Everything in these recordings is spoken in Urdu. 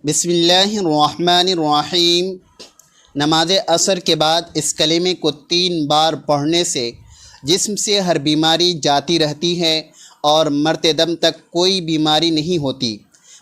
بسم اللہ الرحمن الرحیم۔ نماز عصر کے بعد اس کلمے کو 3 بار پڑھنے سے جسم سے ہر بیماری جاتی رہتی ہے اور مرتے دم تک کوئی بیماری نہیں ہوتی۔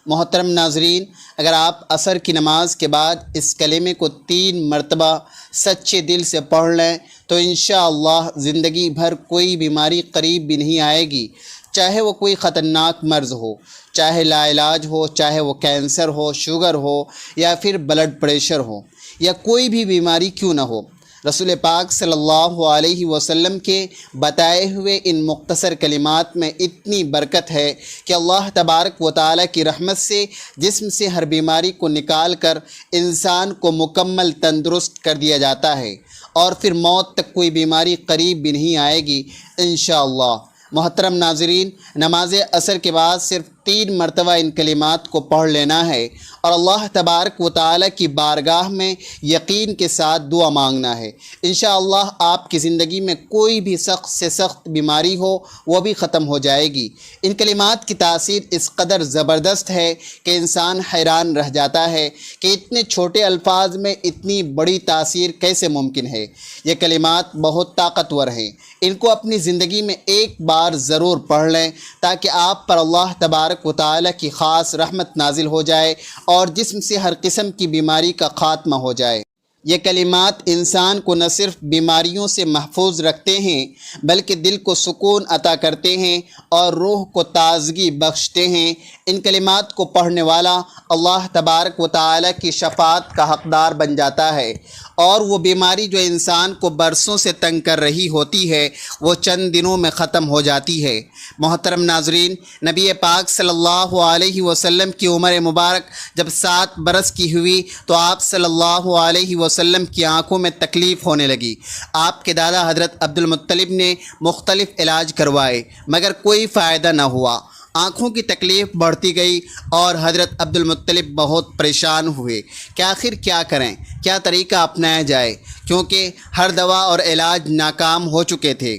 محترم ناظرین، اگر آپ عصر کی نماز کے بعد اس کلمے کو 3 مرتبہ سچے دل سے پڑھ لیں تو انشاءاللہ زندگی بھر کوئی بیماری قریب بھی نہیں آئے گی، چاہے وہ کوئی خطرناک مرض ہو، چاہے لا علاج ہو، چاہے وہ کینسر ہو، شوگر ہو، یا پھر بلڈ پریشر ہو، یا کوئی بھی بیماری کیوں نہ ہو۔ رسول پاک صلی اللہ علیہ وسلم کے بتائے ہوئے ان مختصر کلمات میں اتنی برکت ہے کہ اللہ تبارک و تعالیٰ کی رحمت سے جسم سے ہر بیماری کو نکال کر انسان کو مکمل تندرست کر دیا جاتا ہے، اور پھر موت تک کوئی بیماری قریب بھی نہیں آئے گی انشاءاللہ۔ محترم ناظرین، نماز عصر کے بعد صرف 3 مرتبہ ان کلمات کو پڑھ لینا ہے اور اللہ تبارک و تعالیٰ کی بارگاہ میں یقین کے ساتھ دعا مانگنا ہے۔ انشاءاللہ آپ کی زندگی میں کوئی بھی سخت سے سخت بیماری ہو وہ بھی ختم ہو جائے گی۔ ان کلمات کی تاثیر اس قدر زبردست ہے کہ انسان حیران رہ جاتا ہے کہ اتنے چھوٹے الفاظ میں اتنی بڑی تاثیر کیسے ممکن ہے۔ یہ کلمات بہت طاقتور ہیں، ان کو اپنی زندگی میں ایک بار ضرور پڑھ لیں تاکہ آپ پر اللہ تبارک و تعالیٰ کی خاص رحمت نازل ہو جائے اور جسم سے ہر قسم کی بیماری کا خاتمہ ہو جائے۔ یہ کلمات انسان کو نہ صرف بیماریوں سے محفوظ رکھتے ہیں بلکہ دل کو سکون عطا کرتے ہیں اور روح کو تازگی بخشتے ہیں۔ ان کلمات کو پڑھنے والا اللہ تبارک و تعالیٰ کی شفاعت کا حقدار بن جاتا ہے، اور وہ بیماری جو انسان کو برسوں سے تنگ کر رہی ہوتی ہے وہ چند دنوں میں ختم ہو جاتی ہے۔ محترم ناظرین، نبی پاک صلی اللہ علیہ وسلم کی عمر مبارک جب 7 برس کی ہوئی تو آپ صلی اللہ علیہ وسلم کی آنکھوں میں تکلیف ہونے لگی۔ آپ کے دادا حضرت عبدالمطلب نے مختلف علاج کروائے مگر کوئی فائدہ نہ ہوا۔ آنکھوں کی تکلیف بڑھتی گئی اور حضرت عبدالمطلب بہت پریشان ہوئے کہ آخر کیا کریں، کیا طریقہ اپنایا جائے، کیونکہ ہر دوا اور علاج ناکام ہو چکے تھے۔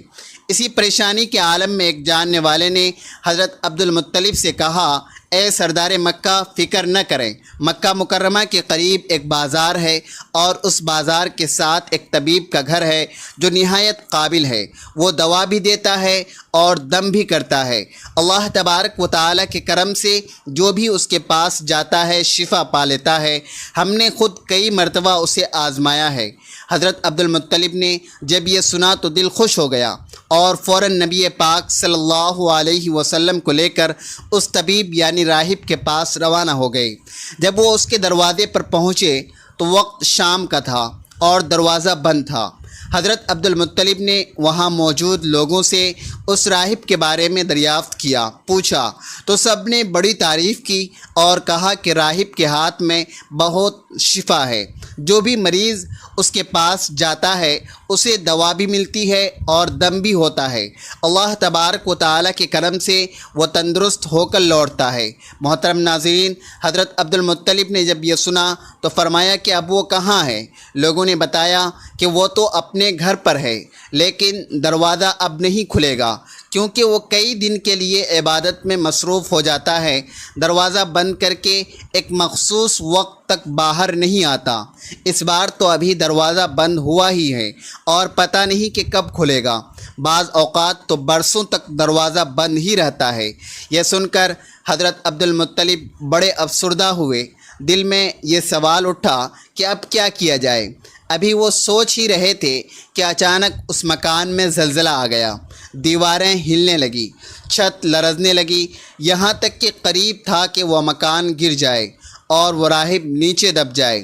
اسی پریشانی کے عالم میں ایک جاننے والے نے حضرت عبدالمطلب سے کہا، اے سردار مکہ، فکر نہ کریں، مکہ مکرمہ کے قریب ایک بازار ہے اور اس بازار کے ساتھ ایک طبیب کا گھر ہے جو نہایت قابل ہے۔ وہ دوا بھی دیتا ہے اور دم بھی کرتا ہے۔ اللہ تبارک و تعالیٰ کے کرم سے جو بھی اس کے پاس جاتا ہے شفا پا لیتا ہے۔ ہم نے خود کئی مرتبہ اسے آزمایا ہے۔ حضرت عبدالمطلب نے جب یہ سنا تو دل خوش ہو گیا اور فوراً نبی پاک صلی اللہ علیہ وسلم کو لے کر اس طبیب یعنی راہب کے پاس روانہ ہو گئے۔ جب وہ اس کے دروازے پر پہنچے تو وقت شام کا تھا اور دروازہ بند تھا۔ حضرت عبدالمطلب نے وہاں موجود لوگوں سے اس راہب کے بارے میں دریافت کیا، پوچھا تو سب نے بڑی تعریف کی اور کہا کہ راہب کے ہاتھ میں بہت شفا ہے، جو بھی مریض اس کے پاس جاتا ہے اسے دوا بھی ملتی ہے اور دم بھی ہوتا ہے۔ اللہ تبارک و تعالیٰ کے کرم سے وہ تندرست ہو کر لوٹتا ہے۔ محترم ناظرین، حضرت عبدالمطلب نے جب یہ سنا تو فرمایا کہ اب وہ کہاں ہے؟ لوگوں نے بتایا کہ وہ تو اپنے گھر پر ہے، لیکن دروازہ اب نہیں کھلے گا کیونکہ وہ کئی دن کے لیے عبادت میں مصروف ہو جاتا ہے۔ دروازہ بند کر کے ایک مخصوص وقت تک باہر نہیں آتا۔ اس بار تو ابھی دروازہ بند ہوا ہی ہے اور پتہ نہیں کہ کب کھلے گا۔ بعض اوقات تو برسوں تک دروازہ بند ہی رہتا ہے۔ یہ سن کر حضرت عبدالمطلب بڑے افسردہ ہوئے۔ دل میں یہ سوال اٹھا کہ اب کیا کیا جائے۔ ابھی وہ سوچ ہی رہے تھے کہ اچانک اس مکان میں زلزلہ آ گیا۔ دیواریں ہلنے لگی، چھت لرزنے لگی، یہاں تک کہ قریب تھا کہ وہ مکان گر جائے اور وہ راہب نیچے دب جائے۔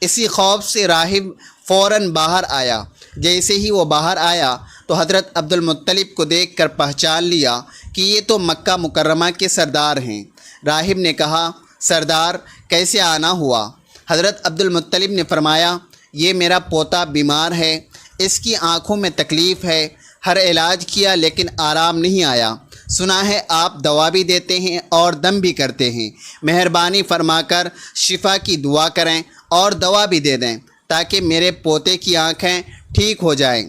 اسی خوف سے راہب فوراً باہر آیا۔ جیسے ہی وہ باہر آیا تو حضرت عبدالمطلب کو دیکھ کر پہچان لیا کہ یہ تو مکہ مکرمہ کے سردار ہیں۔ راہب نے کہا، سردار کیسے آنا ہوا؟ حضرت عبدالمطلب نے فرمایا، یہ میرا پوتا بیمار ہے، اس کی آنکھوں میں تکلیف ہے، ہر علاج کیا لیکن آرام نہیں آیا۔ سنا ہے آپ دوا بھی دیتے ہیں اور دم بھی کرتے ہیں، مہربانی فرما کر شفا کی دعا کریں اور دوا بھی دے دیں تاکہ میرے پوتے کی آنکھیں ٹھیک ہو جائیں۔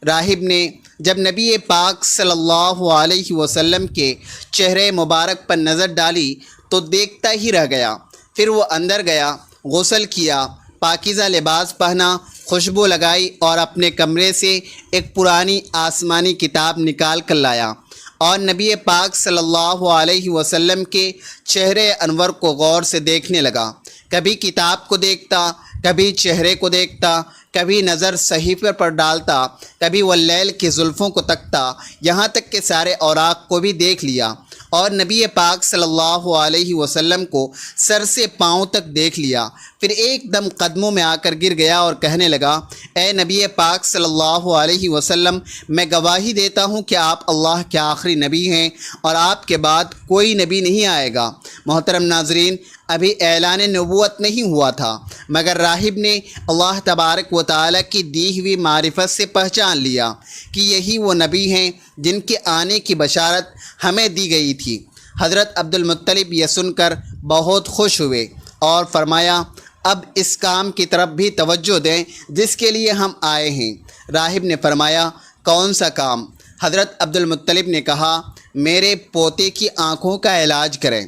راہب نے جب نبی پاک صلی اللہ علیہ وسلم کے چہرے مبارک پر نظر ڈالی تو دیکھتا ہی رہ گیا پھر وہ اندر گیا، غسل کیا، پاکیزہ لباس پہنا، خوشبو لگائی اور اپنے کمرے سے ایک پرانی آسمانی کتاب نکال کر لایا اور نبی پاک صلی اللہ علیہ وسلم کے چہرے انور کو غور سے دیکھنے لگا۔ کبھی کتاب کو دیکھتا، کبھی چہرے کو دیکھتا، کبھی نظر صحیفے پر ڈالتا، کبھی واللیل کی زلفوں کو تکتا، یہاں تک کہ سارے اوراق کو بھی دیکھ لیا اور نبی پاک صلی اللہ علیہ وسلم کو سر سے پاؤں تک دیکھ لیا۔ پھر ایک دم قدموں میں آ کر گر گیا اور کہنے لگا، اے نبی پاک صلی اللہ علیہ وسلم، میں گواہی دیتا ہوں کہ آپ اللہ کے آخری نبی ہیں اور آپ کے بعد کوئی نبی نہیں آئے گا۔ محترم ناظرین، ابھی اعلان نبوت نہیں ہوا تھا مگر راہب نے اللہ تبارک و تعالیٰ کی دی ہوئی معرفت سے پہچان لیا کہ یہی وہ نبی ہیں جن کے آنے کی بشارت ہمیں دی گئی تھی۔ حضرت عبد المطلب یہ سن کر بہت خوش ہوئے اور فرمایا، اب اس کام کی طرف بھی توجہ دیں جس کے لیے ہم آئے ہیں۔ راہب نے فرمایا، کون سا کام؟ حضرت عبد المطلب نے کہا، میرے پوتے کی آنکھوں کا علاج کریں۔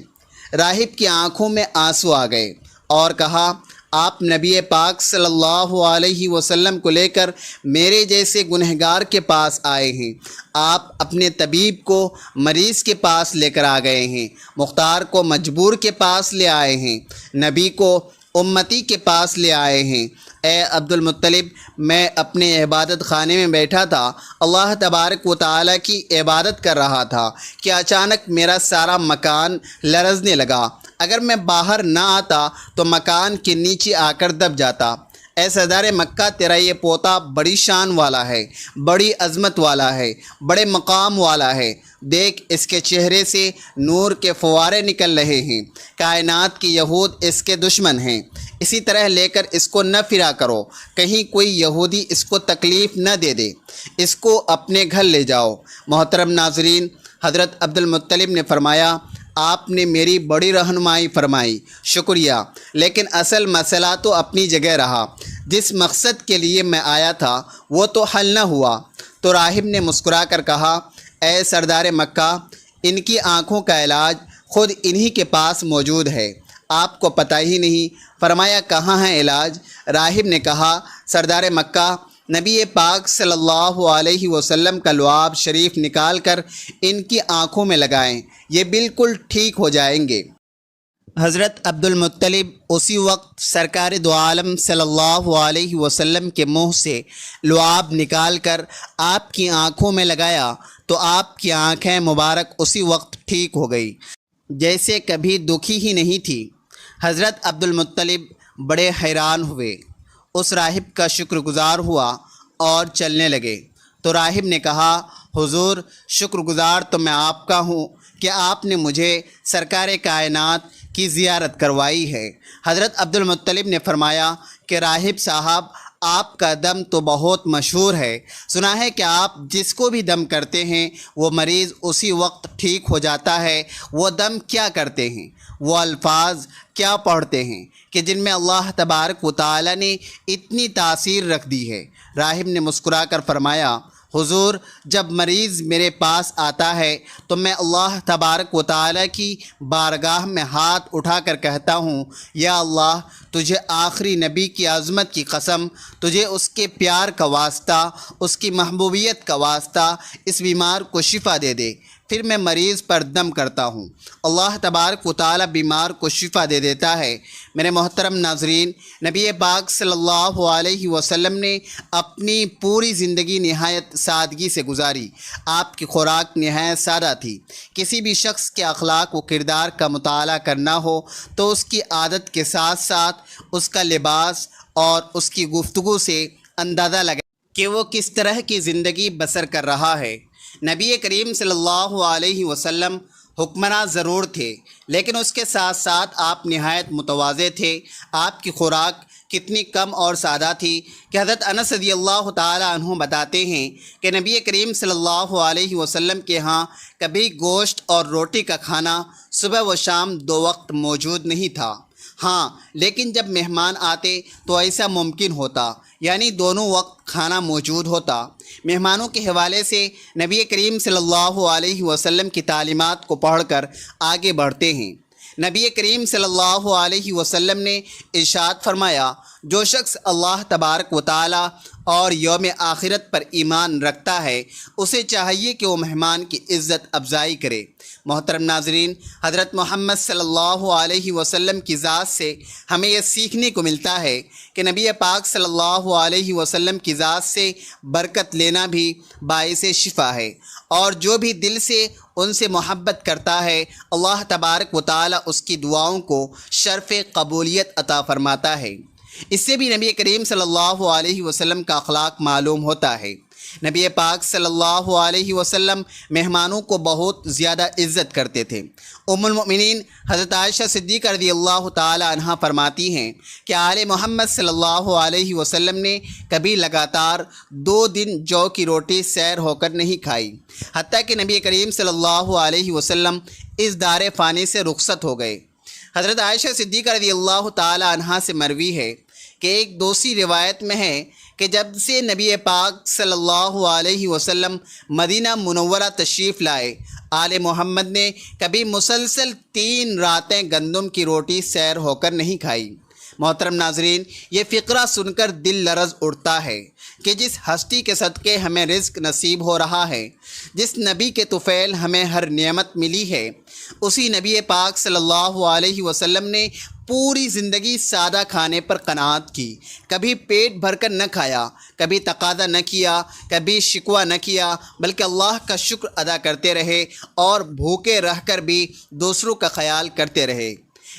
راہب کی آنکھوں میں آنسو آ گئے اور کہا، آپ نبی پاک صلی اللہ علیہ وسلم کو لے کر میرے جیسے گنہگار کے پاس آئے ہیں۔ آپ اپنے طبیب کو مریض کے پاس لے کر آ گئے ہیں، مختار کو مجبور کے پاس لے آئے ہیں، نبی کو امتی کے پاس لے آئے ہیں۔ اے عبد المطلب، میں اپنے عبادت خانے میں بیٹھا تھا، اللہ تبارک و تعالیٰ کی عبادت کر رہا تھا کہ اچانک میرا سارا مکان لرزنے لگا۔ اگر میں باہر نہ آتا تو مکان کے نیچے آ کر دب جاتا۔ اے سردار مکہ، تیرا یہ پوتا بڑی شان والا ہے، بڑی عظمت والا ہے، بڑے مقام والا ہے۔ دیکھ، اس کے چہرے سے نور کے فوارے نکل رہے ہیں۔ کائنات کی یہود اس کے دشمن ہیں، اسی طرح لے کر اس کو نہ پھرا کرو، کہیں کوئی یہودی اس کو تکلیف نہ دے دے، اس کو اپنے گھر لے جاؤ۔ محترم ناظرین، حضرت عبد المطلب نے فرمایا، آپ نے میری بڑی رہنمائی فرمائی، شکریہ، لیکن اصل مسئلہ تو اپنی جگہ رہا۔ جس مقصد کے لیے میں آیا تھا وہ تو حل نہ ہوا۔ تو راہب نے مسکرا کر کہا، اے سردار مکہ، ان کی آنکھوں کا علاج خود انہی کے پاس موجود ہے، آپ کو پتہ ہی نہیں۔ فرمایا، کہاں ہے علاج؟ راہب نے کہا، سردار مکہ، نبی پاک صلی اللہ علیہ وسلم کا لعاب شریف نکال کر ان کی آنکھوں میں لگائیں، یہ بالکل ٹھیک ہو جائیں گے۔ حضرت عبد المطلب اسی وقت سرکار دو عالم صلی اللہ علیہ وسلم کے منہ سے لعاب نکال کر آپ کی آنکھوں میں لگایا تو آپ کی آنکھیں مبارک اسی وقت ٹھیک ہو گئی، جیسے کبھی دکھی ہی نہیں تھی۔ حضرت عبد المطلب بڑے حیران ہوئے، اس راہب کا شکر گزار ہوا اور چلنے لگے۔ تو راہب نے کہا، حضور، شکر گزار تو میں آپ کا ہوں کہ آپ نے مجھے سرکار کائنات کی زیارت کروائی ہے۔ حضرت عبد المطلب نے فرمایا کہ راہب صاحب، آپ کا دم تو بہت مشہور ہے، سنا ہے کہ آپ جس کو بھی دم کرتے ہیں وہ مریض اسی وقت ٹھیک ہو جاتا ہے۔ وہ دم کیا کرتے ہیں، وہ الفاظ کیا پڑھتے ہیں کہ جن میں اللہ تبارک و تعالی نے اتنی تاثیر رکھ دی ہے؟ راہب نے مسکرا کر فرمایا، حضور، جب مریض میرے پاس آتا ہے تو میں اللہ تبارک و تعالی کی بارگاہ میں ہاتھ اٹھا کر کہتا ہوں، یا اللہ، تجھے آخری نبی کی عظمت کی قسم، تجھے اس کے پیار کا واسطہ، اس کی محبوبیت کا واسطہ، اس بیمار کو شفا دے دے۔ پھر میں مریض پر دم کرتا ہوں، اللہ تبارک و تعالی بیمار کو شفا دے دیتا ہے۔ میرے محترم ناظرین، نبی پاک صلی اللہ علیہ وسلم نے اپنی پوری زندگی نہایت سادگی سے گزاری۔ آپ کی خوراک نہایت سادہ تھی۔ کسی بھی شخص کے اخلاق و کردار کا مطالعہ کرنا ہو تو اس کی عادت کے ساتھ ساتھ اس کا لباس اور اس کی گفتگو سے اندازہ لگائے کہ وہ کس طرح کی زندگی بسر کر رہا ہے۔ نبی کریم صلی اللہ علیہ وسلم حکمراں ضرور تھے، لیکن اس کے ساتھ ساتھ آپ نہایت متواضع تھے۔ آپ کی خوراک کتنی کم اور سادہ تھی کہ حضرت انس رضی اللہ تعالی عنہ بتاتے ہیں کہ نبی کریم صلی اللہ علیہ وسلم کے ہاں کبھی گوشت اور روٹی کا کھانا صبح و شام دو وقت موجود نہیں تھا۔ ہاں، لیکن جب مہمان آتے تو ایسا ممکن ہوتا، یعنی دونوں وقت کھانا موجود ہوتا۔ مہمانوں کے حوالے سے نبی کریم صلی اللہ علیہ وسلم کی تعلیمات کو پڑھ کر آگے بڑھتے ہیں۔ نبی کریم صلی اللہ علیہ وسلم نے ارشاد فرمایا، جو شخص اللہ تبارک و تعالی اور یوم آخرت پر ایمان رکھتا ہے اسے چاہیے کہ وہ مہمان کی عزت افزائی کرے۔ محترم ناظرین، حضرت محمد صلی اللہ علیہ وسلم کی ذات سے ہمیں یہ سیکھنے کو ملتا ہے کہ نبی پاک صلی اللہ علیہ وسلم کی ذات سے برکت لینا بھی باعث شفا ہے، اور جو بھی دل سے ان سے محبت کرتا ہے اللہ تبارک و تعالی اس کی دعاؤں کو شرف قبولیت عطا فرماتا ہے۔ اس سے بھی نبی کریم صلی اللہ علیہ وسلم کا اخلاق معلوم ہوتا ہے۔ نبی پاک صلی اللہ علیہ وسلم مہمانوں کو بہت زیادہ عزت کرتے تھے۔ ام المؤمنین حضرت عائشہ صدیقہ رضی اللہ تعالی عنہا فرماتی ہیں کہ آل محمد صلی اللہ علیہ وسلم نے کبھی لگاتار 2 دن جو کی روٹی سیر ہو کر نہیں کھائی، حتیٰ کہ نبی کریم صلی اللہ علیہ وسلم اس دار فانی سے رخصت ہو گئے۔ حضرت عائشہ صدیقہ رضی اللہ تعالی عنہا سے مروی ہے کہ ایک دوسری روایت میں ہے کہ جب سے نبی پاک صلی اللہ علیہ وسلم مدینہ منورہ تشریف لائے، آل محمد نے کبھی مسلسل 3 راتیں گندم کی روٹی سیر ہو کر نہیں کھائی۔ محترم ناظرین، یہ فقرہ سن کر دل لرز اٹھتا ہے کہ جس ہستی کے صدقے ہمیں رزق نصیب ہو رہا ہے، جس نبی کے طفیل ہمیں ہر نعمت ملی ہے، اسی نبی پاک صلی اللہ علیہ وسلم نے پوری زندگی سادہ کھانے پر قناعت کی، کبھی پیٹ بھر کر نہ کھایا، کبھی تقاضا نہ کیا، کبھی شکوہ نہ کیا، بلکہ اللہ کا شکر ادا کرتے رہے اور بھوکے رہ کر بھی دوسروں کا خیال کرتے رہے۔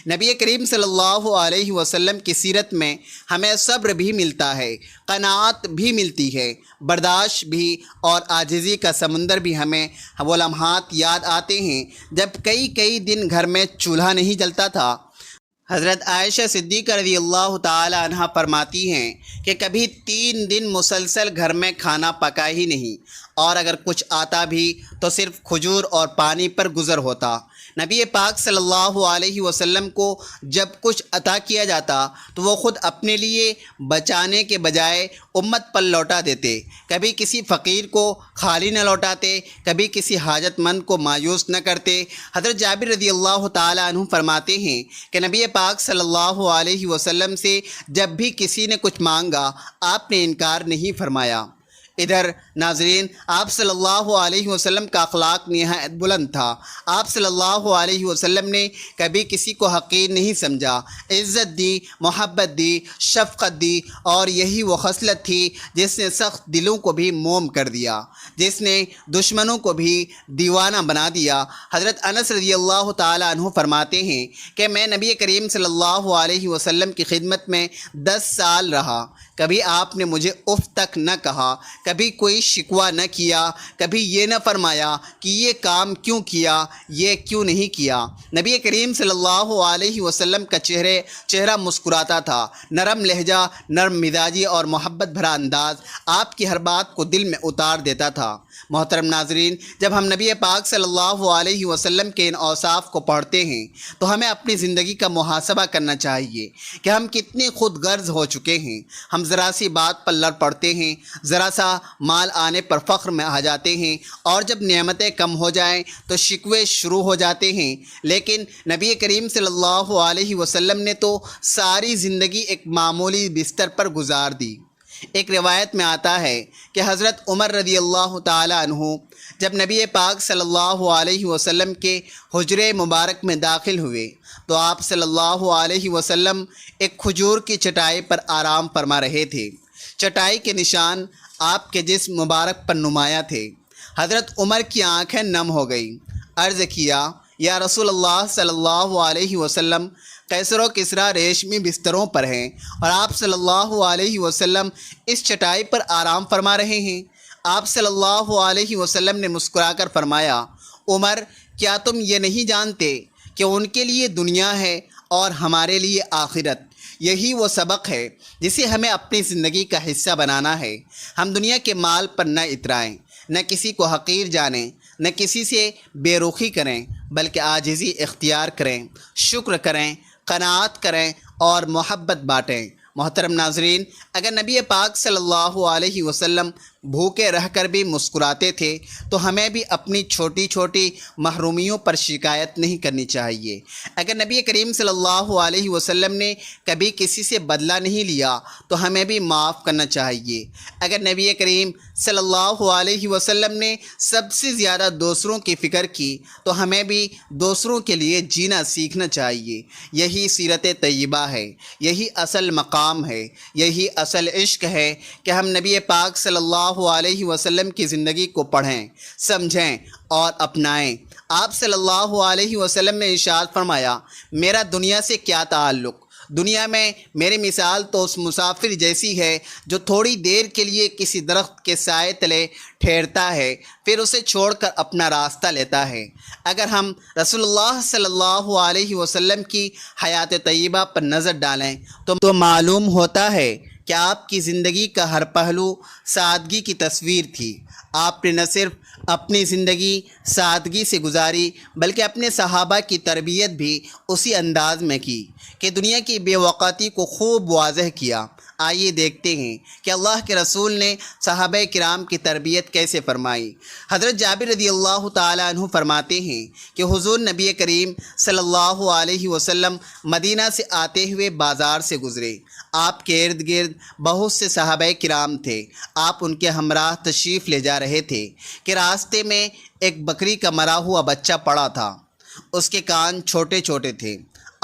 نبی کریم صلی اللہ علیہ وسلم کی سیرت میں ہمیں صبر بھی ملتا ہے، قناعت بھی ملتی ہے، برداشت بھی، اور عاجزی کا سمندر بھی۔ ہمیں وہ لمحات یاد آتے ہیں جب کئی دن گھر میں چولہا نہیں جلتا تھا۔ حضرت عائشہ صدیقہ رضی اللہ تعالی عنہ فرماتی ہیں کہ کبھی 3 دن مسلسل گھر میں کھانا پکا ہی نہیں، اور اگر کچھ آتا بھی تو صرف کھجور اور پانی پر گزر ہوتا۔ نبی پاک صلی اللہ علیہ وسلم کو جب کچھ عطا کیا جاتا تو وہ خود اپنے لیے بچانے کے بجائے امت پر لوٹا دیتے، کبھی کسی فقیر کو خالی نہ لوٹاتے، کبھی کسی حاجت مند کو مایوس نہ کرتے۔ حضرت جابر رضی اللہ تعالی عنہ فرماتے ہیں کہ نبی پاک صلی اللہ علیہ وسلم سے جب بھی کسی نے کچھ مانگا آپ نے انکار نہیں فرمایا۔ ادھر ناظرین، آپ صلی اللہ علیہ وسلم کا اخلاق نہایت بلند تھا۔ آپ صلی اللہ علیہ وسلم نے کبھی کسی کو حقیر نہیں سمجھا، عزت دی، محبت دی، شفقت دی، اور یہی وہ خصلت تھی جس نے سخت دلوں کو بھی موم کر دیا، جس نے دشمنوں کو بھی دیوانہ بنا دیا۔ حضرت انس رضی اللہ تعالی عنہ فرماتے ہیں کہ میں نبی کریم صلی اللہ علیہ وسلم کی خدمت میں 10 سال رہا، کبھی آپ نے مجھے اف تک نہ کہا، کبھی کوئی شکوہ نہ کیا، کبھی یہ نہ فرمایا کہ یہ کام کیوں کیا، یہ کیوں نہیں کیا۔ نبی کریم صلی اللہ علیہ وسلم کا چہرہ مسکراتا تھا، نرم لہجہ، نرم مزاجی اور محبت بھرا انداز آپ کی ہر بات کو دل میں اتار دیتا تھا۔ محترم ناظرین، جب ہم نبی پاک صلی اللہ علیہ وسلم کے ان اوصاف کو پڑھتے ہیں تو ہمیں اپنی زندگی کا محاسبہ کرنا چاہیے کہ ہم کتنے خود غرض ہو چکے ہیں۔ ہم ذرا سی بات پر لڑ پڑتے ہیں، ذرا سا مال آنے پر فخر میں آ جاتے ہیں، اور جب نعمتیں کم ہو جائیں تو شکوے شروع ہو جاتے ہیں۔ لیکن نبی کریم صلی اللہ علیہ وسلم نے تو ساری زندگی ایک معمولی بستر پر گزار دی۔ ایک روایت میں آتا ہے کہ حضرت عمر رضی اللہ تعالی عنہ جب نبی پاک صلی اللہ علیہ وسلم کے حجرے مبارک میں داخل ہوئے تو آپ صلی اللہ علیہ وسلم ایک کھجور کی چٹائی پر آرام فرما رہے تھے۔ چٹائی کے نشان آپ کے جسم مبارک پر نمایاں تھے۔ حضرت عمر کی آنکھیں نم ہو گئیں۔ عرض کیا، یا رسول اللہ صلی اللہ علیہ وسلم، قیصر و کسریٰ ریشمی بستروں پر ہیں اور آپ صلی اللہ علیہ وسلم اس چٹائی پر آرام فرما رہے ہیں۔ آپ صلی اللہ علیہ وسلم نے مسکرا کر فرمایا، عمر، کیا تم یہ نہیں جانتے کہ ان کے لیے دنیا ہے اور ہمارے لیے آخرت؟ یہی وہ سبق ہے جسے ہمیں اپنی زندگی کا حصہ بنانا ہے۔ ہم دنیا کے مال پر نہ اترائیں، نہ کسی کو حقیر جانیں، نہ کسی سے بے رخی کریں، بلکہ عاجزی اختیار کریں، شکر کریں، قناعت کریں اور محبت بانٹیں۔ محترم ناظرین، اگر نبی پاک صلی اللہ علیہ وسلم بھوکے رہ کر بھی مسکراتے تھے تو ہمیں بھی اپنی چھوٹی چھوٹی محرومیوں پر شکایت نہیں کرنی چاہیے۔ اگر نبی کریم صلی اللہ علیہ وسلم نے کبھی کسی سے بدلہ نہیں لیا تو ہمیں بھی معاف کرنا چاہیے۔ اگر نبی کریم صلی اللہ علیہ وسلم نے سب سے زیادہ دوسروں کی فکر کی تو ہمیں بھی دوسروں کے لیے جینا سیکھنا چاہیے۔ یہی سیرت طیبہ ہے، یہی اصل مقام ہے، یہی اصل عشق ہے کہ ہم نبی پاک صلی اللہ علیہ وسلم کی زندگی کو پڑھیں، سمجھیں اور اپنائیں۔ آپ صلی اللہ علیہ وسلم نے ارشاد فرمایا، میرا دنیا سے کیا تعلق؟ دنیا میں میری مثال تو اس مسافر جیسی ہے جو تھوڑی دیر کے لیے کسی درخت کے سائے تلے ٹھہرتا ہے، پھر اسے چھوڑ کر اپنا راستہ لیتا ہے۔ اگر ہم رسول اللہ صلی اللہ علیہ وسلم کی حیات طیبہ پر نظر ڈالیں تو معلوم ہوتا ہے کہ آپ کی زندگی کا ہر پہلو سادگی کی تصویر تھی۔ آپ نے نہ صرف اپنی زندگی سادگی سے گزاری بلکہ اپنے صحابہ کی تربیت بھی اسی انداز میں کی کہ دنیا کی بے وقاتی کو خوب واضح کیا۔ آئیے دیکھتے ہیں کہ اللہ کے رسول نے صحابہ کرام کی تربیت کیسے فرمائی۔ حضرت جابر رضی اللہ تعالیٰ عنہ فرماتے ہیں کہ حضور نبی کریم صلی اللہ علیہ وسلم مدینہ سے آتے ہوئے بازار سے گزرے۔ آپ کے ارد گرد بہت سے صحابہ کرام تھے۔ آپ ان کے ہمراہ تشریف لے جا رہے تھے کہ راستے میں ایک بکری کا مرا ہوا بچہ پڑا تھا۔ اس کے کان چھوٹے چھوٹے تھے۔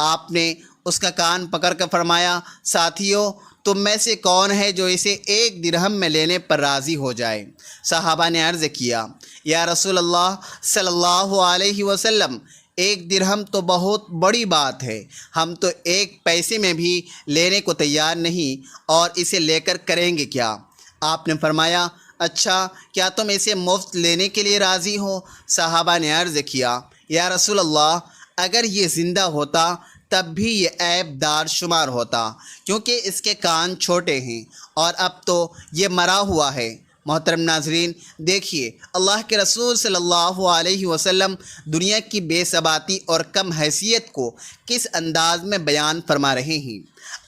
آپ نے اس کا کان پکڑ کر فرمایا، ساتھیو، تم میں سے کون ہے جو اسے 1 درہم میں لینے پر راضی ہو جائے؟ صحابہ نے عرض کیا، یا رسول اللہ صلی اللہ علیہ وسلم، 1 درہم تو بہت بڑی بات ہے، ہم تو 1 پیسے میں بھی لینے کو تیار نہیں، اور اسے لے کر کریں گے کیا؟ آپ نے فرمایا، اچھا، کیا تم اسے مفت لینے کے لیے راضی ہو؟ صحابہ نے عرض کیا، یا رسول اللہ، اگر یہ زندہ ہوتا تب بھی یہ عیب دار شمار ہوتا، کیونکہ اس کے کان چھوٹے ہیں، اور اب تو یہ مرا ہوا ہے۔ محترم ناظرین، دیکھیے اللہ کے رسول صلی اللہ علیہ وسلم دنیا کی بے ثباتی اور کم حیثیت کو کس انداز میں بیان فرما رہے ہیں۔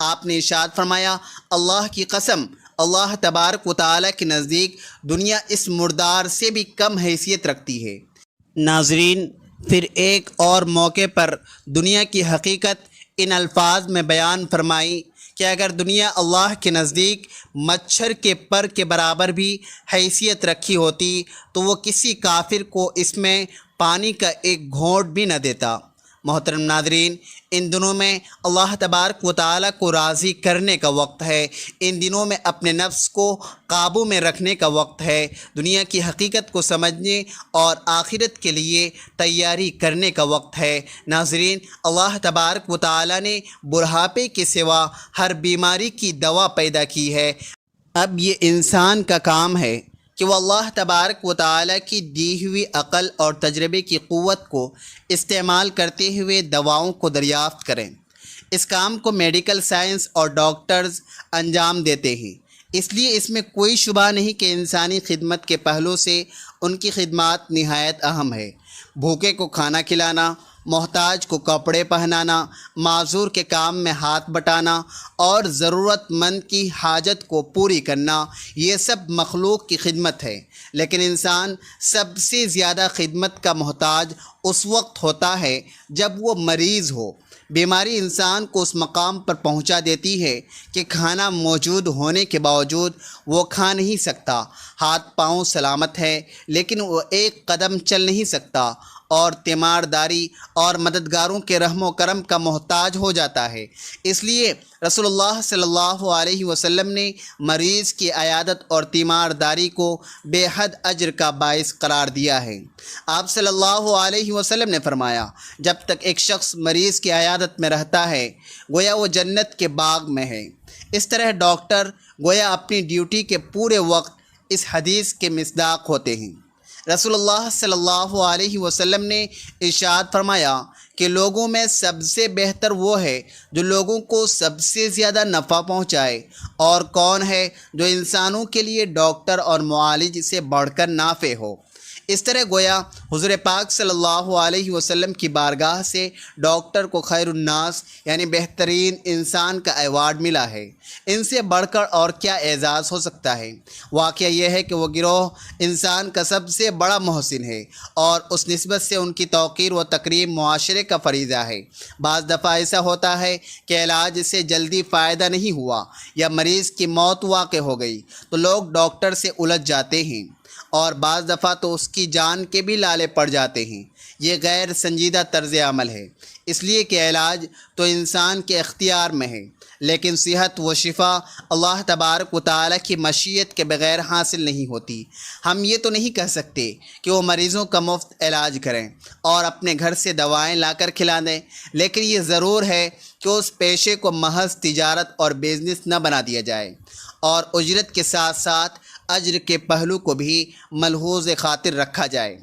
آپ نے ارشاد فرمایا، اللہ کی قسم، اللہ تبارک و تعالیٰ کے نزدیک دنیا اس مردار سے بھی کم حیثیت رکھتی ہے۔ ناظرین، پھر ایک اور موقع پر دنیا کی حقیقت ان الفاظ میں بیان فرمائی کہ اگر دنیا اللہ کے نزدیک مچھر کے پر کے برابر بھی حیثیت رکھی ہوتی تو وہ کسی کافر کو اس میں پانی کا ایک گھونٹ بھی نہ دیتا۔ محترم ناظرین، ان دنوں میں اللہ تبارک و تعالیٰ کو راضی کرنے کا وقت ہے۔ ان دنوں میں اپنے نفس کو قابو میں رکھنے کا وقت ہے۔ دنیا کی حقیقت کو سمجھنے اور آخرت کے لیے تیاری کرنے کا وقت ہے۔ ناظرین، اللہ تبارک و تعالیٰ نے بڑھاپے کے سوا ہر بیماری کی دوا پیدا کی ہے۔ اب یہ انسان کا کام ہے کہ وہ اللہ تبارک و تعالیٰ کی دی ہوئی عقل اور تجربے کی قوت کو استعمال کرتے ہوئے دواؤں کو دریافت کریں۔ اس کام کو میڈیکل سائنس اور ڈاکٹرز انجام دیتے ہیں، اس لیے اس میں کوئی شبہ نہیں کہ انسانی خدمت کے پہلو سے ان کی خدمات نہایت اہم ہے۔ بھوکے کو کھانا کھلانا، محتاج کو کپڑے پہنانا، معذور کے کام میں ہاتھ بٹانا اور ضرورت مند کی حاجت کو پوری کرنا، یہ سب مخلوق کی خدمت ہے۔ لیکن انسان سب سے زیادہ خدمت کا محتاج اس وقت ہوتا ہے جب وہ مریض ہو۔ بیماری انسان کو اس مقام پر پہنچا دیتی ہے کہ کھانا موجود ہونے کے باوجود وہ کھا نہیں سکتا، ہاتھ پاؤں سلامت ہے لیکن وہ 1 قدم چل نہیں سکتا، اور تیمارداری اور مددگاروں کے رحم و کرم کا محتاج ہو جاتا ہے۔ اس لیے رسول اللہ صلی اللہ علیہ وسلم نے مریض کی عیادت اور تیمارداری کو بے حد اجر کا باعث قرار دیا ہے۔ آپ صلی اللہ علیہ وسلم نے فرمایا، جب تک ایک شخص مریض کی عیادت میں رہتا ہے گویا وہ جنت کے باغ میں ہے۔ اس طرح ڈاکٹر گویا اپنی ڈیوٹی کے پورے وقت اس حدیث کے مصداق ہوتے ہیں۔ رسول اللہ صلی اللہ علیہ وسلم نے ارشاد فرمایا کہ لوگوں میں سب سے بہتر وہ ہے جو لوگوں کو سب سے زیادہ نفع پہنچائے، اور کون ہے جو انسانوں کے لیے ڈاکٹر اور معالج سے بڑھ کر نافع ہو۔ اس طرح گویا حضور پاک صلی اللہ علیہ وسلم کی بارگاہ سے ڈاکٹر کو خیر الناس یعنی بہترین انسان کا ایوارڈ ملا ہے۔ ان سے بڑھ کر اور کیا اعزاز ہو سکتا ہے؟ واقعہ یہ ہے کہ وہ گروہ انسان کا سب سے بڑا محسن ہے اور اس نسبت سے ان کی توقیر و تکریم معاشرے کا فریضہ ہے۔ بعض دفعہ ایسا ہوتا ہے کہ علاج سے جلدی فائدہ نہیں ہوا یا مریض کی موت واقع ہو گئی تو لوگ ڈاکٹر سے الجھ جاتے ہیں، اور بعض دفعہ تو اس کی جان کے بھی لالے پڑ جاتے ہیں۔ یہ غیر سنجیدہ طرز عمل ہے، اس لیے کہ علاج تو انسان کے اختیار میں ہے، لیکن صحت و شفا اللہ تبارک و تعالیٰ کی مشیت کے بغیر حاصل نہیں ہوتی۔ ہم یہ تو نہیں کہہ سکتے کہ وہ مریضوں کا مفت علاج کریں اور اپنے گھر سے دوائیں لا کر کھلا دیں، لیکن یہ ضرور ہے کہ اس پیشے کو محض تجارت اور بزنس نہ بنا دیا جائے، اور اجرت کے ساتھ ساتھ اجر کے پہلو کو بھی ملحوظ خاطر رکھا جائے۔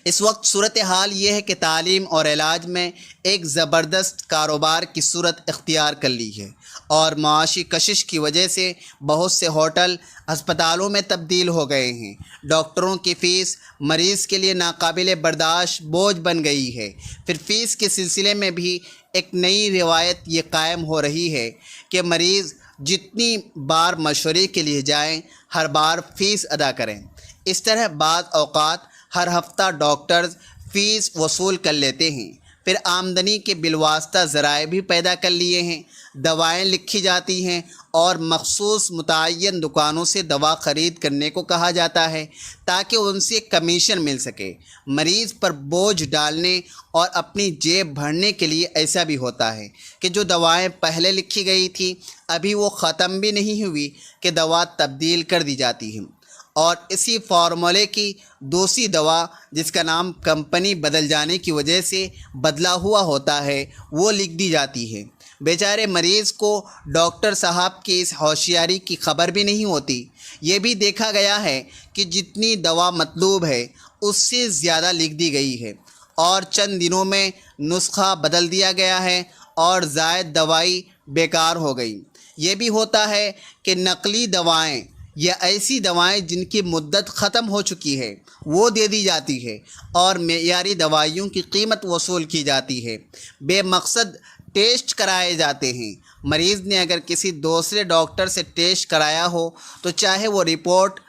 اس وقت صورتحال یہ ہے کہ تعلیم اور علاج میں ایک زبردست کاروبار کی صورت اختیار کر لی ہے، اور معاشی کشش کی وجہ سے بہت سے ہوٹل ہسپتالوں میں تبدیل ہو گئے ہیں۔ ڈاکٹروں کی فیس مریض کے لیے ناقابل برداشت بوجھ بن گئی ہے۔ پھر فیس کے سلسلے میں بھی ایک نئی روایت یہ قائم ہو رہی ہے کہ مریض جتنی بار مشورے کے لیے جائیں ہر بار فیس ادا کریں۔ اس طرح بعض اوقات ہر ہفتہ ڈاکٹرز فیس وصول کر لیتے ہیں۔ پھر آمدنی کے بالواسطہ ذرائع بھی پیدا کر لیے ہیں۔ دوائیں لکھی جاتی ہیں اور مخصوص متعین دکانوں سے دوا خرید کرنے کو کہا جاتا ہے تاکہ ان سے کمیشن مل سکے۔ مریض پر بوجھ ڈالنے اور اپنی جیب بھرنے کے لیے ایسا بھی ہوتا ہے کہ جو دوائیں پہلے لکھی گئی تھی ابھی وہ ختم بھی نہیں ہوئی کہ دوا تبدیل کر دی جاتی ہے، اور اسی فارمولے کی دوسری دوا جس کا نام کمپنی بدل جانے کی وجہ سے بدلا ہوا ہوتا ہے وہ لکھ دی جاتی ہے۔ بیچارے مریض کو ڈاکٹر صاحب کی اس ہوشیاری کی خبر بھی نہیں ہوتی۔ یہ بھی دیکھا گیا ہے کہ جتنی دوا مطلوب ہے اس سے زیادہ لکھ دی گئی ہے، اور چند دنوں میں نسخہ بدل دیا گیا ہے اور زائد دوائی بیکار ہو گئی۔ یہ بھی ہوتا ہے کہ نقلی دوائیں یا ایسی دوائیں جن کی مدت ختم ہو چکی ہے وہ دے دی جاتی ہے، اور معیاری دوائیوں کی قیمت وصول کی جاتی ہے۔ بے مقصد ٹیسٹ کرائے جاتے ہیں۔ مریض نے اگر کسی دوسرے ڈاکٹر سے ٹیسٹ کرایا ہو تو چاہے وہ رپورٹ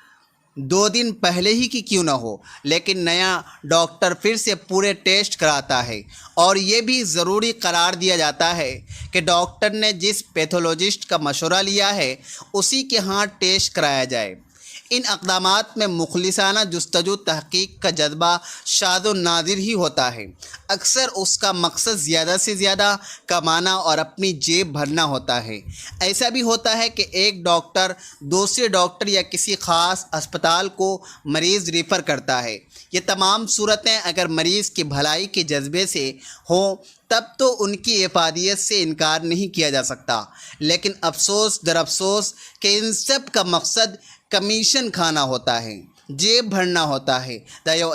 2 دن پہلے ہی کی کیوں نہ ہو، لیکن نیا ڈاکٹر پھر سے پورے ٹیسٹ کراتا ہے، اور یہ بھی ضروری قرار دیا جاتا ہے کہ ڈاکٹر نے جس پیتھولوجسٹ کا مشورہ لیا ہے اسی کے ہاں ٹیسٹ کرایا جائے۔ ان اقدامات میں مخلصانہ جستجو تحقیق کا جذبہ شاذ و نادر ہی ہوتا ہے۔ اکثر اس کا مقصد زیادہ سے زیادہ کمانا اور اپنی جیب بھرنا ہوتا ہے۔ ایسا بھی ہوتا ہے کہ ایک ڈاکٹر دوسرے ڈاکٹر یا کسی خاص اسپتال کو مریض ریفر کرتا ہے۔ یہ تمام صورتیں اگر مریض کی بھلائی کے جذبے سے ہوں تب تو ان کی افادیت سے انکار نہیں کیا جا سکتا، لیکن افسوس در افسوس کہ ان سب کا مقصد کمیشن کھانا ہوتا ہے، جیب بھرنا ہوتا ہے۔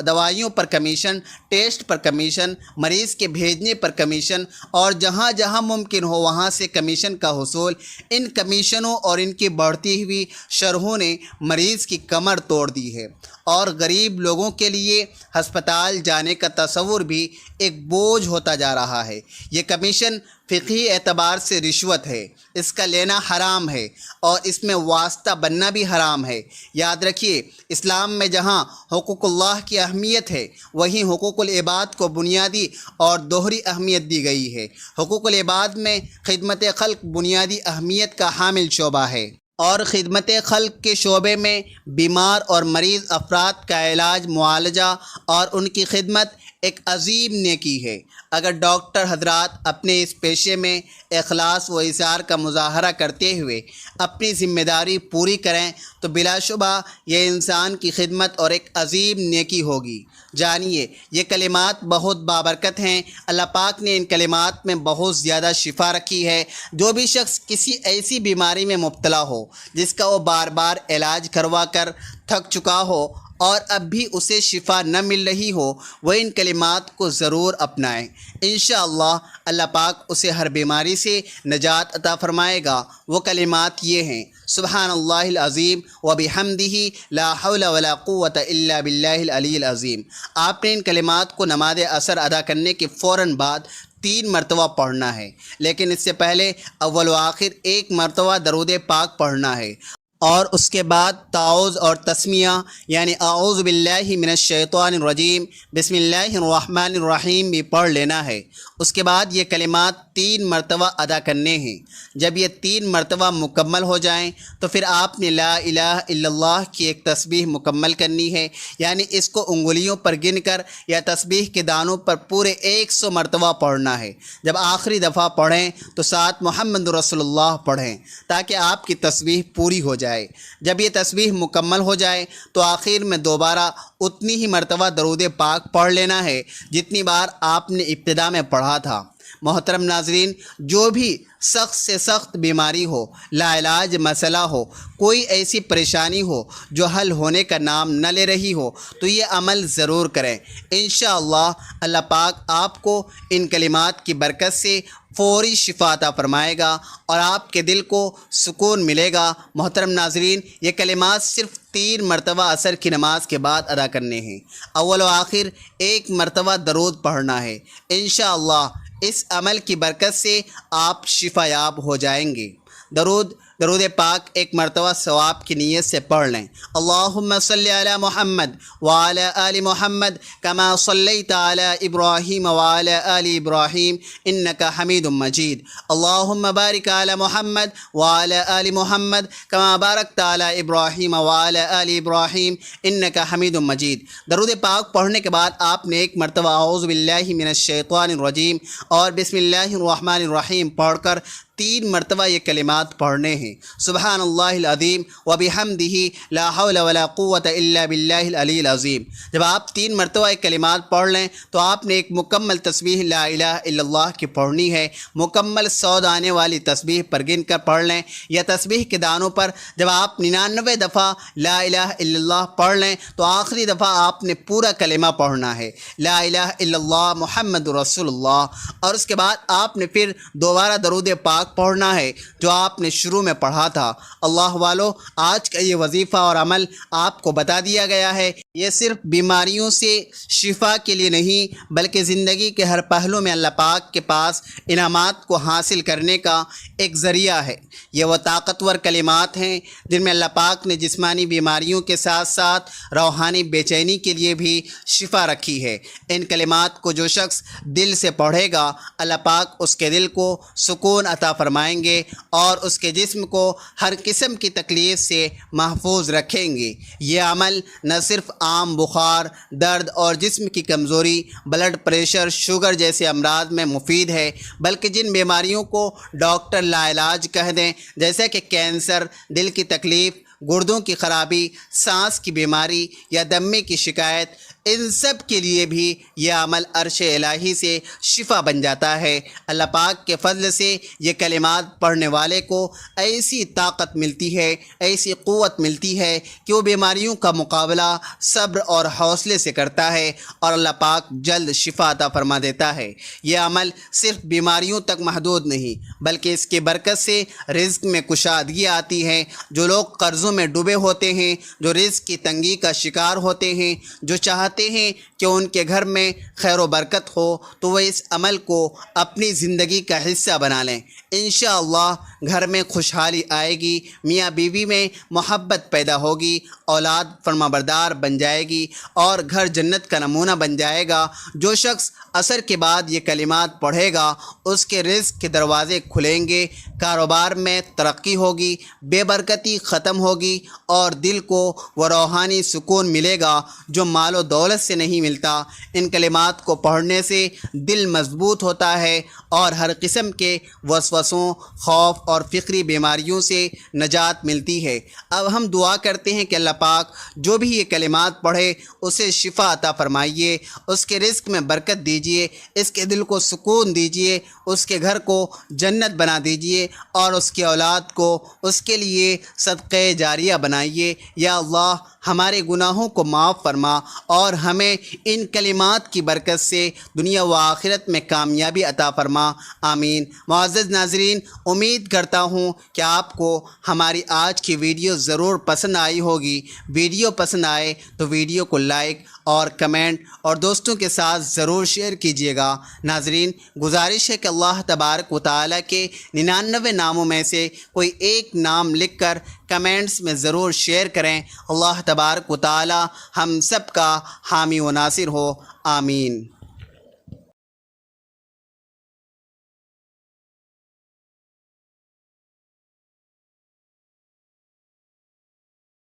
دوائیوں پر کمیشن، ٹیسٹ پر کمیشن، مریض کے بھیجنے پر کمیشن، اور جہاں جہاں ممکن ہو وہاں سے کمیشن کا حصول۔ ان کمیشنوں اور ان کی بڑھتی ہوئی شرحوں نے مریض کی کمر توڑ دی ہے، اور غریب لوگوں کے لیے ہسپتال جانے کا تصور بھی ایک بوجھ ہوتا جا رہا ہے۔ یہ کمیشن فقہی اعتبار سے رشوت ہے، اس کا لینا حرام ہے، اور اس میں واسطہ بننا بھی حرام ہے۔ یاد رکھیے، اسلام میں جہاں حقوق اللہ کی اہمیت ہے وہیں حقوق العباد کو بنیادی اور دوہری اہمیت دی گئی ہے۔ حقوق العباد میں خدمت خلق بنیادی اہمیت کا حامل شعبہ ہے، اور خدمت خلق کے شعبے میں بیمار اور مریض افراد کا علاج، معالجہ اور ان کی خدمت ایک عظیم نیکی ہے۔ اگر ڈاکٹر حضرات اپنے اس پیشے میں اخلاص و ایثار کا مظاہرہ کرتے ہوئے اپنی ذمہ داری پوری کریں تو بلا شبہ یہ انسان کی خدمت اور ایک عظیم نیکی ہوگی۔ جانیے، یہ کلمات بہت بابرکت ہیں۔ اللہ پاک نے ان کلمات میں بہت زیادہ شفا رکھی ہے۔ جو بھی شخص کسی ایسی بیماری میں مبتلا ہو جس کا وہ بار بار علاج کروا کر تھک چکا ہو اور اب بھی اسے شفا نہ مل رہی ہو، وہ ان کلمات کو ضرور اپنائیں۔ انشاءاللہ اللہ پاک اسے ہر بیماری سے نجات عطا فرمائے گا۔ وہ کلمات یہ ہیں: سبحان اللہ العظیم وبحمدہ لا حول ولا قوۃ الا باللہ العلی العظیم۔ آپ نے ان کلمات کو نماز عصر ادا کرنے کے فوراً بعد 3 مرتبہ پڑھنا ہے، لیکن اس سے پہلے اول و آخر 1 مرتبہ درود پاک پڑھنا ہے، اور اس کے بعد تعوذ اور تسمیہ یعنی اعوذ باللہ من الشیطان الرجیم بسم اللہ الرحمن الرحیم بھی پڑھ لینا ہے۔ اس کے بعد یہ کلمات 3 مرتبہ ادا کرنے ہیں۔ جب یہ 3 مرتبہ مکمل ہو جائیں تو پھر آپ نے لا الہ الا اللہ کی ایک تسبیح مکمل کرنی ہے، یعنی اس کو انگلیوں پر گن کر یا تسبیح کے دانوں پر پورے 100 مرتبہ پڑھنا ہے۔ جب آخری دفعہ پڑھیں تو ساتھ محمد رسول اللہ پڑھیں تاکہ آپ کی تسبیح پوری ہو جائے۔ جب یہ تسبیح مکمل ہو جائے تو آخر میں دوبارہ اتنی ہی مرتبہ درود پاک پڑھ لینا ہے جتنی بار آپ نے ابتدا میں پڑھا تھا۔ محترم ناظرین، جو بھی سخت سے سخت بیماری ہو، لا علاج مسئلہ ہو، کوئی ایسی پریشانی ہو جو حل ہونے کا نام نہ لے رہی ہو، تو یہ عمل ضرور کریں۔ انشاءاللہ اللہ پاک آپ کو ان کلمات کی برکت سے فوری شفا عطا فرمائے گا اور آپ کے دل کو سکون ملے گا۔ محترم ناظرین، یہ کلمات صرف 3 مرتبہ عصر کی نماز کے بعد ادا کرنے ہیں۔ اول و آخر 1 مرتبہ درود پڑھنا ہے۔ انشاءاللہ اس عمل کی برکت سے آپ شفا یاب ہو جائیں گے۔ درود پاک 1 مرتبہ ثواب کی نیت سے پڑھ لیں۔ اللہم صلی علی محمد وعلی آل محمد کما صلیت علی ابراہیم وعلی آل ابراہیم انک حمید مجید۔ اللہم بارک علی محمد وعلی آل محمد کما بارکت علی ابراہیم وعلی آل ابراہیم انک حمید مجید۔ درود پاک پڑھنے کے بعد آپ نے 1 مرتبہ اعوذ باللہ من الشیطان الرجیم اور بسم اللہ الرحمن الرحیم پڑھ کر 3 مرتبہ یہ کلمات پڑھنے ہیں: سبحان اللہ العظیم وبحمدہ لا حول ولا قوۃ الا باللہ العلی العظیم۔ جب آپ 3 مرتبہ یہ کلمات پڑھ لیں تو آپ نے ایک مکمل تسبیح لا الہ الا اللہ کی پڑھنی ہے۔ مکمل 100 دانے والی تسبیح پر گن کر پڑھ لیں، یا تسبیح کے دانوں پر جب آپ 99 دفعہ لا الہ الا اللہ پڑھ لیں تو آخری دفعہ آپ نے پورا کلمہ پڑھنا ہے: لا الہ الا اللہ محمد رسول اللہ، اور اس کے بعد آپ نے پھر دوبارہ درود پاک پڑھنا ہے جو آپ نے شروع میں پڑھا تھا۔ اللہ والو، آج کا یہ وظیفہ اور عمل آپ کو بتا دیا گیا ہے۔ یہ صرف بیماریوں سے شفا کے لیے نہیں بلکہ زندگی کے ہر پہلو میں اللہ پاک کے پاس انعامات کو حاصل کرنے کا ایک ذریعہ ہے۔ یہ وہ طاقتور کلمات ہیں جن میں اللہ پاک نے جسمانی بیماریوں کے ساتھ ساتھ روحانی بے چینی کے لیے بھی شفا رکھی ہے۔ ان کلمات کو جو شخص دل سے پڑھے گا، اللہ پاک اس کے دل کو سکون عطا فرمائیں گے اور اس کے جسم کو ہر قسم کی تکلیف سے محفوظ رکھیں گے۔ یہ عمل نہ صرف عام بخار، درد اور جسم کی کمزوری، بلڈ پریشر، شوگر جیسے امراض میں مفید ہے، بلکہ جن بیماریوں کو ڈاکٹر لا علاج کہہ دیں جیسے کہ کینسر، دل کی تکلیف، گردوں کی خرابی، سانس کی بیماری یا دمے کی شکایت، ان سب کے لیے بھی یہ عمل عرش الہی سے شفا بن جاتا ہے۔ اللہ پاک کے فضل سے یہ کلمات پڑھنے والے کو ایسی طاقت ملتی ہے، ایسی قوت ملتی ہے کہ وہ بیماریوں کا مقابلہ صبر اور حوصلے سے کرتا ہے اور اللہ پاک جلد شفا عطا فرما دیتا ہے۔ یہ عمل صرف بیماریوں تک محدود نہیں بلکہ اس کی برکت سے رزق میں کشادگی آتی ہے۔ جو لوگ قرضوں میں ڈوبے ہوتے ہیں، جو رزق کی تنگی کا شکار ہوتے ہیں، جو چاہتے ہیں کہ ان کے گھر میں خیر و برکت ہو، تو وہ اس عمل کو اپنی زندگی کا حصہ بنا لیں۔ انشاءاللہ گھر میں خوشحالی آئے گی، میاں بیوی میں محبت پیدا ہوگی، اولاد فرمانبردار بن جائے گی اور گھر جنت کا نمونہ بن جائے گا۔ جو شخص عصر کے بعد یہ کلمات پڑھے گا اس کے رزق کے دروازے کھلیں گے، کاروبار میں ترقی ہوگی، بے برکتی ختم ہوگی اور دل کو وہ روحانی سکون ملے گا جو مال و دولت سے نہیں ملتا۔ ان کلمات کو پڑھنے سے دل مضبوط ہوتا ہے اور ہر قسم کے وسوسوں، خوف اور فکری بیماریوں سے نجات ملتی ہے۔ اب ہم دعا کرتے ہیں کہ اللہ پاک جو بھی یہ کلمات پڑھے اسے شفا عطا فرمائیے، اس کے رزق میں برکت دیجیے، اس کے دل کو سکون دیجیے، اس کے گھر کو جنت بنا دیجیے اور اس کی اولاد کو اس کے لیے صدقہ جاریہ بنائیے۔ یا اللہ ہمارے گناہوں کو معاف فرما اور ہمیں ان کلمات کی برکت سے دنیا و آخرت میں کامیابی عطا فرما، آمین۔ معزز ناظرین، امید کرتا ہوں کہ آپ کو ہماری آج کی ویڈیو ضرور پسند آئی ہوگی۔ ویڈیو پسند آئے تو ویڈیو کو لائک اور کمنٹ اور دوستوں کے ساتھ ضرور شیئر کیجیے گا۔ ناظرین، گزارش ہے کہ اللہ تبارک و تعالیٰ کے 99 ناموں میں سے کوئی ایک نام لکھ کر کمنٹس میں ضرور شیئر کریں۔ اللہ تبارک و تعالیٰ ہم سب کا حامی و ناصر ہو، آمین۔